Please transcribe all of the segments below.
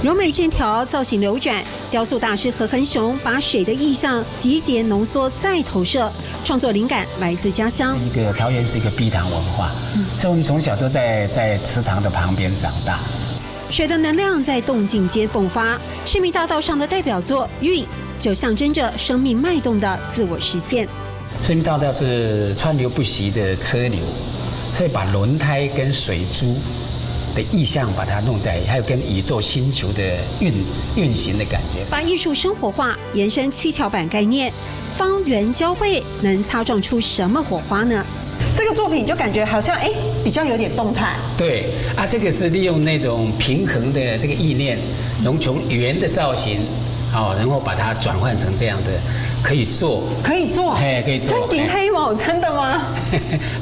柔美线条，造型流转，雕塑大师何恒雄把水的意象集结浓缩再投射，创作灵感来自家乡。一个桃园是一个碧塘文化，所以我们从小都在池塘的旁边长大。水的能量在动静间迸发，市民大道上的代表作《韵》就象征着生命脉动的自我实现。生命大道是川流不息的车流，所以把轮胎跟水珠的意象把它弄在，还有跟宇宙星球的运行的感觉，把艺术生活化，延伸七巧板概念，方圆交汇，能擦撞出什么火花呢？这个作品就感觉好像比较有点动态。对啊，这个是利用那种平衡的这个意念，从圆的造型，然后把它转换成这样的。可以做，可以做，可以做。真顶黑毛，真的吗？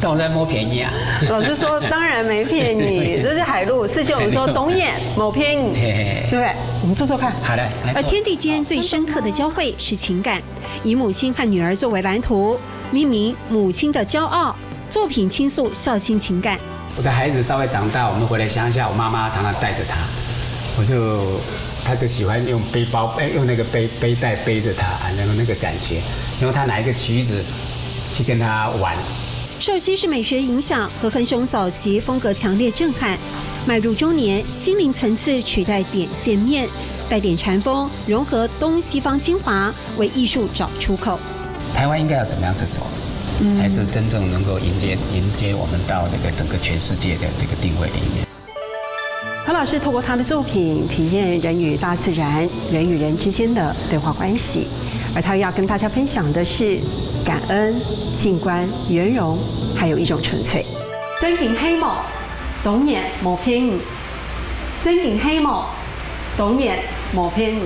但我在摸便宜啊。老师说，当然没骗你，这是海陆四秀，我们说懂眼某偏你，对不对？我们做做看。好的。而天地间最深刻的交汇是情感，以母亲和女儿作为蓝图，命名《母亲的骄傲》。作品倾诉孝心情感。我的孩子稍微长大，我们回来乡下，我妈妈常常带着他，他就喜欢用背包，用那个背带背着他，然后那个感觉，然后他拿一个橘子去跟他玩。受西式美学影响，何恒雄早期风格强烈震撼，迈入中年，心灵层次取代点线面，带点禅风，融合东西方精华，为艺术找出口。台湾应该要怎么样子走，才是真正能够迎接我们到这个整个全世界的这个定位里面。何老师透过他的作品体验人与大自然、人与人之间的对话关系，而他要跟大家分享的是感恩、静观、圆融，还有一种纯粹。真頂希望，懂眼無偏誤。真頂希望，懂眼無偏誤。